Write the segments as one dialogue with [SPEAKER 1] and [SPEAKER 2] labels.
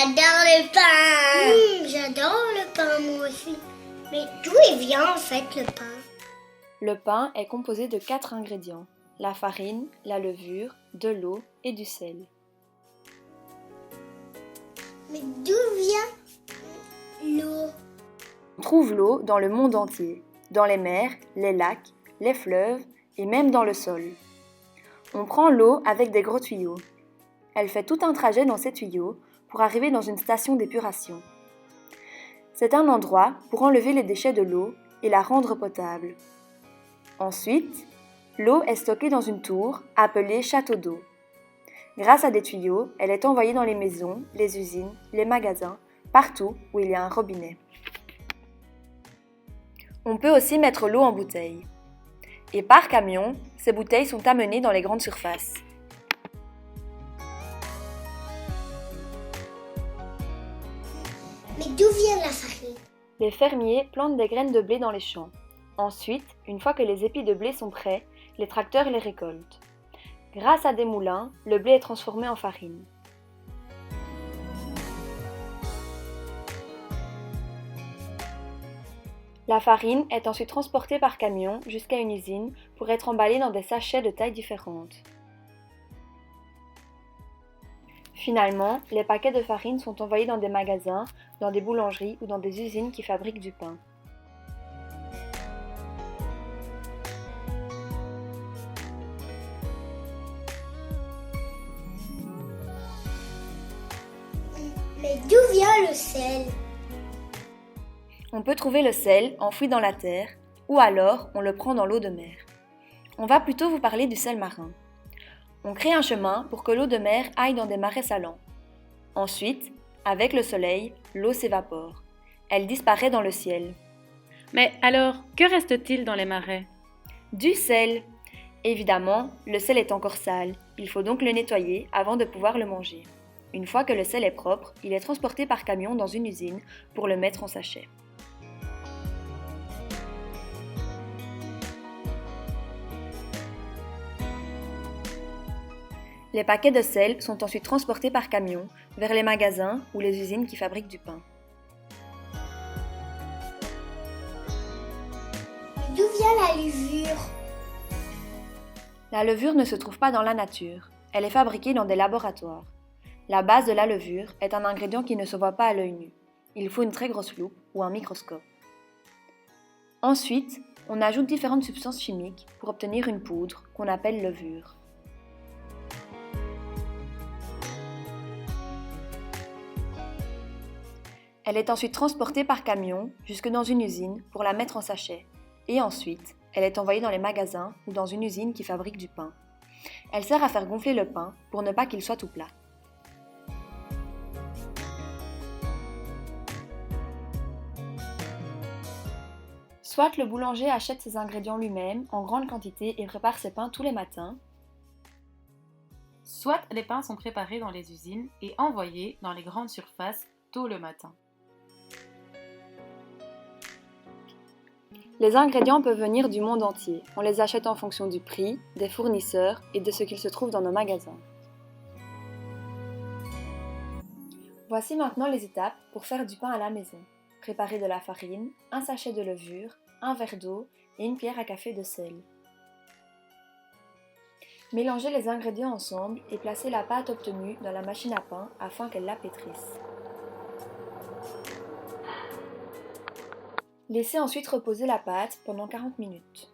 [SPEAKER 1] j'adore le pain. J'adore le pain moi aussi. Mais d'où il vient en fait le pain?
[SPEAKER 2] Le pain est composé de 4 ingrédients, la farine, la levure, de l'eau et du sel.
[SPEAKER 1] Mais d'où vient l'eau?
[SPEAKER 2] On trouve l'eau dans le monde entier, dans les mers, les lacs, les fleuves et même dans le sol. On prend l'eau avec des gros tuyaux. Elle fait tout un trajet dans ces tuyaux pour arriver dans une station d'épuration. C'est un endroit pour enlever les déchets de l'eau et la rendre potable. Ensuite, l'eau est stockée dans une tour appelée château d'eau. Grâce à des tuyaux, elle est envoyée dans les maisons, les usines, les magasins, partout où il y a un robinet. On peut aussi mettre l'eau en bouteille. Et par camion, ces bouteilles sont amenées dans les grandes surfaces.
[SPEAKER 1] Mais d'où vient la farine?
[SPEAKER 2] Les fermiers plantent des graines de blé dans les champs. Ensuite, une fois que les épis de blé sont prêts, les tracteurs les récoltent. Grâce à des moulins, le blé est transformé en farine. La farine est ensuite transportée par camion jusqu'à une usine pour être emballée dans des sachets de tailles différentes. Finalement, les paquets de farine sont envoyés dans des magasins, dans des boulangeries ou dans des usines qui fabriquent du pain.
[SPEAKER 1] Mais d'où vient le sel?
[SPEAKER 2] On peut trouver le sel enfoui dans la terre ou alors on le prend dans l'eau de mer. On va plutôt vous parler du sel marin. On crée un chemin pour que l'eau de mer aille dans des marais salants. Ensuite, avec le soleil, l'eau s'évapore. Elle disparaît dans le ciel.
[SPEAKER 3] Mais alors, que reste-t-il dans les marais?
[SPEAKER 2] Du sel. Évidemment, le sel est encore sale. Il faut donc le nettoyer avant de pouvoir le manger. Une fois que le sel est propre, il est transporté par camion dans une usine pour le mettre en sachet. Les paquets de sel sont ensuite transportés par camion vers les magasins ou les usines qui fabriquent du pain.
[SPEAKER 1] D'où vient la levure?
[SPEAKER 2] La levure ne se trouve pas dans la nature, elle est fabriquée dans des laboratoires. La base de la levure est un ingrédient qui ne se voit pas à l'œil nu. Il faut une très grosse loupe ou un microscope. Ensuite, on ajoute différentes substances chimiques pour obtenir une poudre qu'on appelle levure. Elle est ensuite transportée par camion jusque dans une usine pour la mettre en sachet. Et ensuite, elle est envoyée dans les magasins ou dans une usine qui fabrique du pain. Elle sert à faire gonfler le pain pour ne pas qu'il soit tout plat. Soit le boulanger achète ses ingrédients lui-même en grande quantité et prépare ses pains tous les matins.
[SPEAKER 3] Soit les pains sont préparés dans les usines et envoyés dans les grandes surfaces tôt le matin.
[SPEAKER 2] Les ingrédients peuvent venir du monde entier. On les achète en fonction du prix, des fournisseurs et de ce qu'il se trouve dans nos magasins. Voici maintenant les étapes pour faire du pain à la maison. Préparer de la farine, un sachet de levure, un verre d'eau et une cuillère à café de sel. Mélangez les ingrédients ensemble et placez la pâte obtenue dans la machine à pain afin qu'elle la pétrisse. Laissez ensuite reposer la pâte pendant 40 minutes.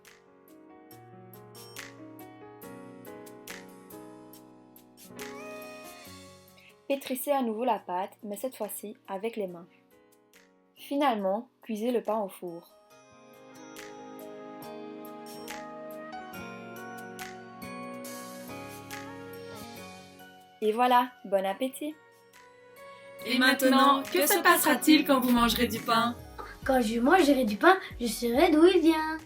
[SPEAKER 2] Pétrissez à nouveau la pâte, mais cette fois-ci avec les mains. Finalement, cuisez le pain au four. Et voilà, bon appétit!
[SPEAKER 3] Et maintenant, que se passera-t-il quand vous mangerez du pain?
[SPEAKER 1] Quand je mangerai du pain, je saurai d'où il vient.